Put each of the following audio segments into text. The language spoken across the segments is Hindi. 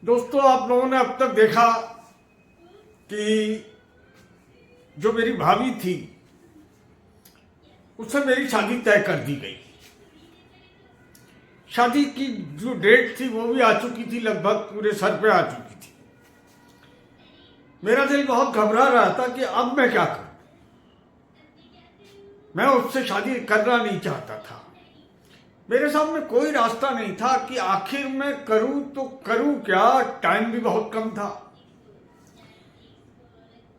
दोस्तों, आप लोगों ने अब तक देखा कि जो मेरी भाभी थी उससे मेरी शादी तय कर दी गई। शादी की जो डेट थी वो भी आ चुकी थी, लगभग पूरे सर पे आ चुकी थी। मेरा दिल बहुत घबरा रहा था कि अब मैं क्या करूं। मैं उससे शादी करना नहीं चाहता था। मेरे सामने कोई रास्ता नहीं था कि आखिर मैं करूं तो करूं क्या। टाइम भी बहुत कम था।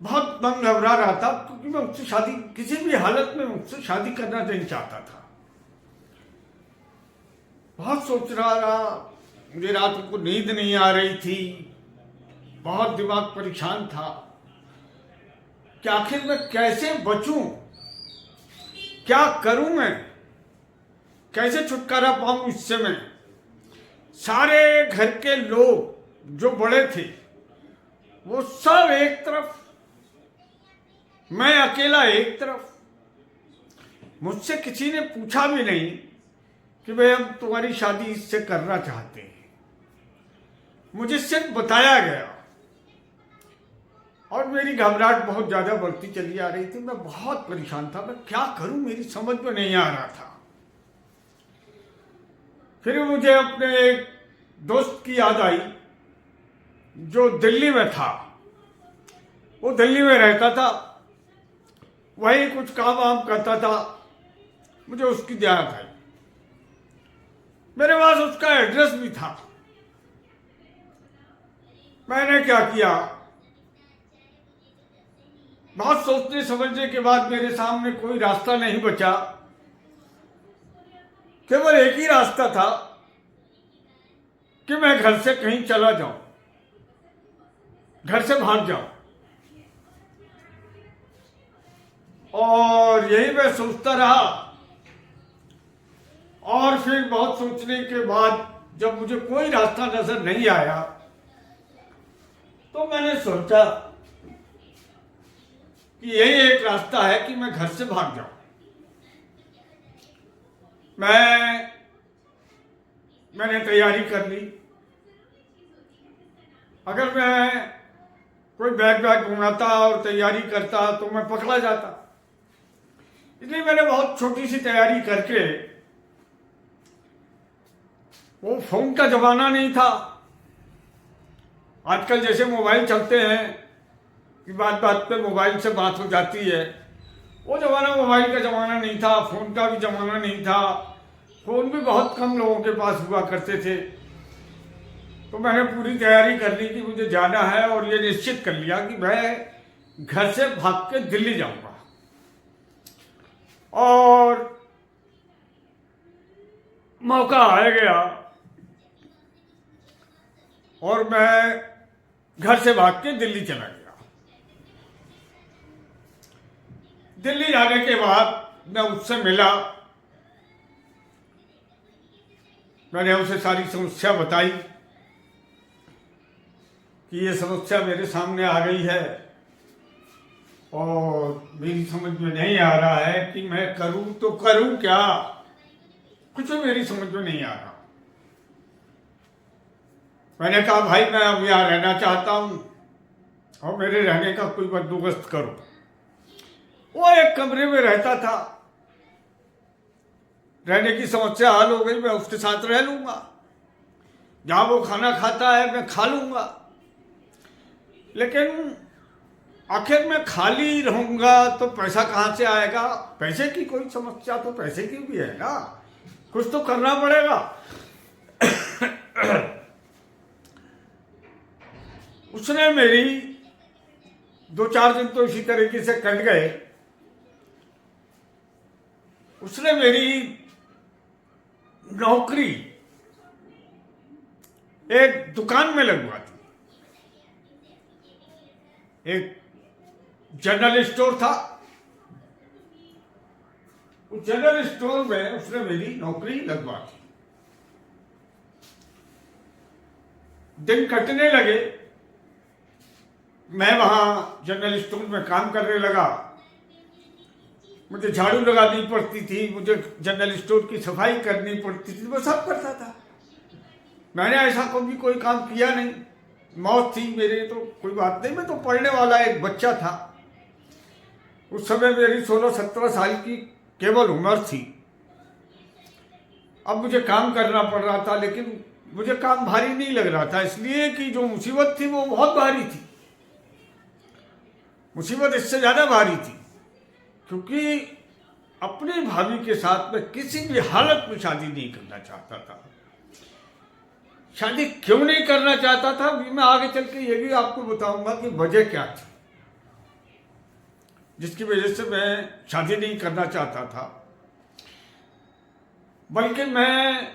बहुत मन घबरा रहा था क्योंकि मैं उससे शादी किसी भी हालत में उससे शादी करना नहीं चाहता था। बहुत सोच रहा। मुझे रात को नींद नहीं आ रही थी। बहुत दिमाग परेशान था कि आखिर मैं कैसे बचूं, क्या करूं, मैं कैसे छुटकारा पाऊं इससे। मैं सारे घर के लोग जो बड़े थे वो सब एक तरफ, मैं अकेला एक तरफ। मुझसे किसी ने पूछा भी नहीं कि भाई हम तुम्हारी शादी इससे करना चाहते हैं। मुझे सिर्फ बताया गया और मेरी घबराहट बहुत ज्यादा बढ़ती चली आ रही थी। मैं बहुत परेशान था। मैं क्या करूं, मेरी समझ में नहीं आ रहा था। फिर मुझे अपने एक दोस्त की याद आई जो दिल्ली में था। वो दिल्ली में रहता था, वही कुछ काम वाम करता था। मुझे उसकी याद आई। मेरे पास उसका एड्रेस भी था। मैंने क्या किया, बहुत सोचने समझने के बाद मेरे सामने कोई रास्ता नहीं बचा। केवल एक ही रास्ता था कि मैं घर से कहीं चला जाऊं, घर से भाग जाऊं। और यही मैं सोचता रहा। और फिर बहुत सोचने के बाद जब मुझे कोई रास्ता नजर नहीं आया तो मैंने सोचा कि यही एक रास्ता है कि मैं घर से भाग जाऊं। मैंने तैयारी कर ली। अगर मैं कोई बैग घुमाता और तैयारी करता तो मैं पकड़ा जाता। इसलिए मैंने बहुत छोटी सी तैयारी करके, वो फोन का जमाना नहीं था आजकल जैसे मोबाइल चलते हैं कि बात बात पे मोबाइल से बात हो जाती है। वो जमाना मोबाइल का जमाना नहीं था, फोन का भी जमाना नहीं था। फोन भी बहुत कम लोगों के पास हुआ करते थे। तो मैंने पूरी तैयारी कर ली कि मुझे जाना है और ये निश्चित कर लिया कि मैं घर से भाग के दिल्ली जाऊंगा। और मौका आ गया और मैं घर से भाग के दिल्ली चला गया। दिल्ली जाने के बाद मैं उससे मिला। मैंने उसे सारी समस्या बताई कि ये समस्या मेरे सामने आ गई है और मेरी समझ में नहीं आ रहा है कि मैं करूं तो करूं क्या। कुछ भी मेरी समझ में नहीं आ रहा। मैंने कहा भाई मैं अब यहाँ रहना चाहता हूं और मेरे रहने का कोई बंदोबस्त करो। वो एक कमरे में रहता था। रहने की समस्या हल हो गई, मैं उसके साथ रह लूंगा। जहां वो खाना खाता है मैं खा लूंगा। लेकिन आखिर मैं खाली रहूंगा तो पैसा कहां से आएगा। पैसे की कोई समस्या तो पैसे की भी है ना, कुछ तो करना पड़ेगा। उसने मेरी 2-4 दिन तो इसी तरीके से कट गए। उसने मेरी नौकरी एक दुकान में लगवा दी। एक जनरल स्टोर था। उस जनरल स्टोर में उसने मेरी नौकरी लगवा दी। दिन कटने लगे, मैं वहां जनरल स्टोर में काम करने लगा। मुझे झाड़ू लगानी पड़ती थी, मुझे जनरल स्टोर की सफाई करनी पड़ती थी, वो सब करता था। मैंने ऐसा कभी कोई काम किया नहीं। मौत थी मेरे तो कोई बात नहीं, मैं तो पढ़ने वाला एक बच्चा था। उस समय मेरी 16-17 साल की केवल उम्र थी। अब मुझे काम करना पड़ रहा था, लेकिन मुझे काम भारी नहीं लग रहा था, इसलिए कि जो मुसीबत थी वो बहुत भारी थी। मुसीबत इससे ज़्यादा भारी थी क्योंकि अपनी भाभी के साथ मैं किसी भी हालत में शादी नहीं करना चाहता था। शादी क्यों नहीं करना चाहता था, मैं आगे चल के ये भी आपको बताऊंगा कि वजह क्या थी जिसकी वजह से मैं शादी नहीं करना चाहता था। बल्कि मैं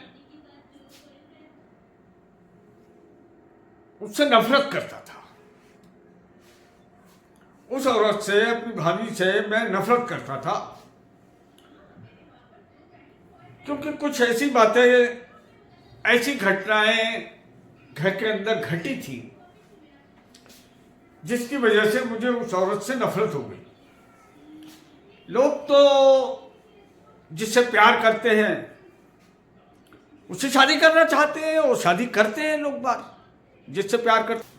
उससे नफरत करता था। उस औरत से, अपनी भाभी से मैं नफरत करता था क्योंकि कुछ ऐसी बातें, ऐसी घटनाएं घर के अंदर घटी थी जिसकी वजह से मुझे उस औरत से नफरत हो गई। लोग तो जिससे प्यार करते हैं उससे शादी करना चाहते हैं और शादी करते हैं लोग बार जिससे प्यार करते।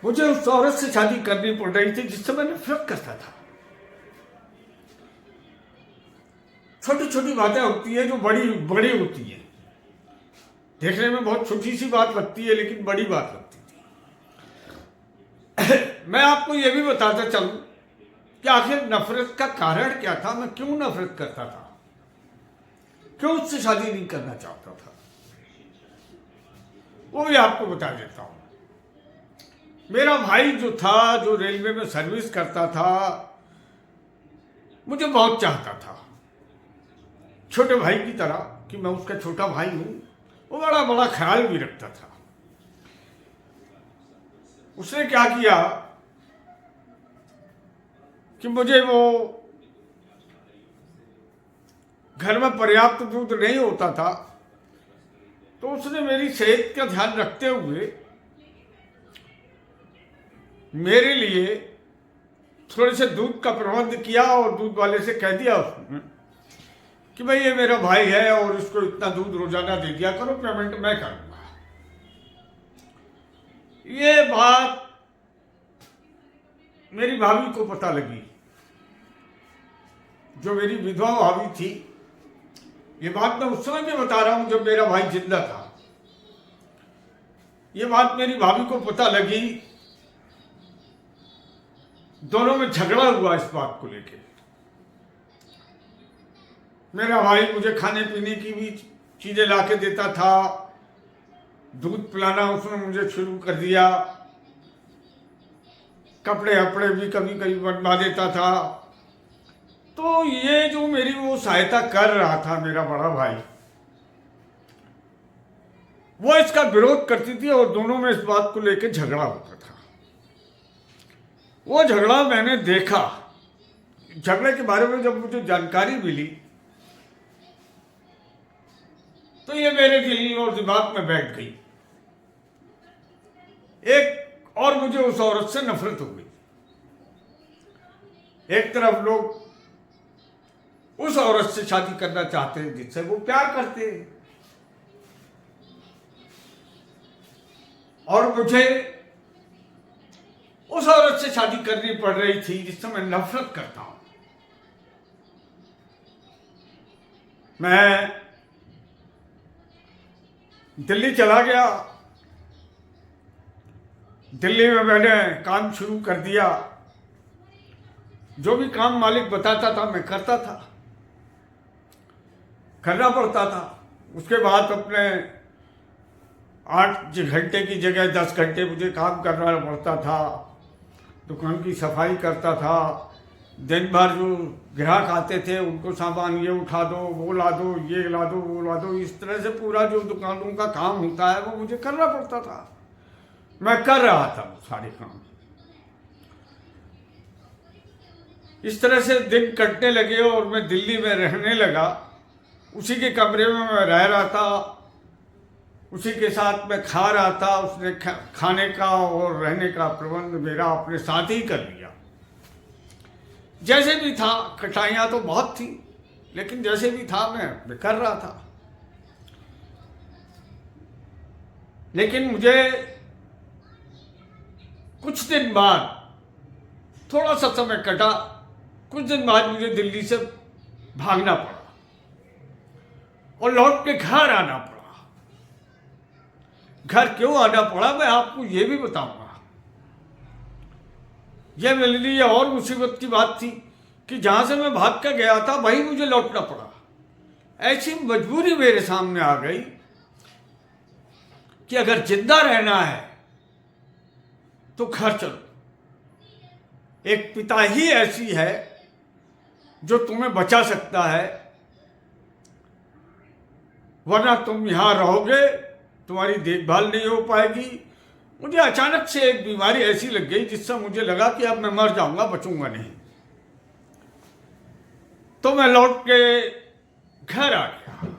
मुझे उस औरत से शादी करनी पड़ रही थी जिससे मैं नफरत करता था। छोटी छोटी बातें होती है जो बड़ी बड़ी होती है। देखने में बहुत छोटी सी बात लगती है लेकिन बड़ी बात लगती थी। मैं आपको यह भी बताता चलूं कि आखिर नफरत का कारण क्या था, मैं क्यों नफरत करता था, क्यों उससे शादी नहीं करना चाहता था, वो भी आपको बता देता हूं। मेरा भाई जो था, जो रेलवे में सर्विस करता था, मुझे बहुत चाहता था, छोटे भाई की तरह कि मैं उसका छोटा भाई हूं। वो बड़ा बड़ा ख्याल भी रखता था। उसने क्या किया कि मुझे वो घर में पर्याप्त दूध नहीं होता था, तो उसने मेरी सेहत का ध्यान रखते हुए मेरे लिए थोड़े से दूध का प्रबंध किया और दूध वाले से कह दिया उसने कि भाई ये मेरा भाई है और इसको इतना दूध रोजाना दे दिया करो, पेमेंट मैं करूंगा। ये बात मेरी भाभी को पता लगी, जो मेरी विधवा भाभी थी। ये बात मैं उस समय भी बता रहा हूं जब मेरा भाई जिंदा था। ये बात मेरी भाभी को पता लगी। दोनों में झगड़ा हुआ इस बात को लेकर। मेरा भाई मुझे खाने पीने की भी चीजें लाके देता था, दूध पिलाना उसने मुझे शुरू कर दिया, कपड़े वपड़े भी कभी कभी बनवा देता था। तो ये जो मेरी वो सहायता कर रहा था मेरा बड़ा भाई, वो इसका विरोध करती थी और दोनों में इस बात को लेकर झगड़ा होता था। वो झगड़ा मैंने देखा। झगड़े के बारे में जब मुझे जानकारी मिली तो ये मेरे दिल और दिमाग में बैठ गई। एक और मुझे उस औरत से नफरत हो गई। एक तरफ लोग उस औरत से शादी करना चाहते हैं जिससे वो प्यार करते हैं, और मुझे उस औरत से शादी करनी पड़ रही थी जिससे मैं नफरत करता हूं। मैं दिल्ली चला गया। दिल्ली में मैंने काम शुरू कर दिया। जो भी काम मालिक बताता था मैं करता था, करना पड़ता था। उसके बाद अपने 8 घंटे की जगह 10 घंटे मुझे काम करना पड़ता था। दुकान की सफाई करता था। दिन भर जो ग्राहक आते थे उनको सामान ये उठा दो, वो ला दो, ये ला दो, वो ला दो, इस तरह से पूरा जो दुकानों का काम होता है वो मुझे करना पड़ता था। मैं कर रहा था वो सारे काम। इस तरह से दिन कटने लगे और मैं दिल्ली में रहने लगा। उसी के कमरे में मैं रह रहा था, उसी के साथ मैं खा रहा था। उसने खाने का और रहने का प्रबंध मेरा अपने साथ ही कर लिया। जैसे भी था, कठिनाइयाँ तो बहुत थी, लेकिन जैसे भी था मैं कर रहा था। लेकिन मुझे कुछ दिन बाद, थोड़ा सा समय कटा, कुछ दिन बाद मुझे दिल्ली से भागना पड़ा और लौट के घर आना पड़ा। घर क्यों आना पड़ा मैं आपको ये भी बताऊंगा। यह मेरे लिए और मुसीबत की बात थी कि जहां से मैं भाग कर गया था वहीं मुझे लौटना पड़ा। ऐसी मजबूरी मेरे सामने आ गई कि अगर जिंदा रहना है तो घर चलो। एक पिता ही ऐसी है जो तुम्हें बचा सकता है, वरना तुम यहां रहोगे, तुम्हारी देखभाल नहीं हो पाएगी। मुझे अचानक से एक बीमारी ऐसी लग गई जिससे मुझे लगा कि अब मैं मर जाऊंगा, बचूंगा नहीं। तो मैं लौट के घर आ गया।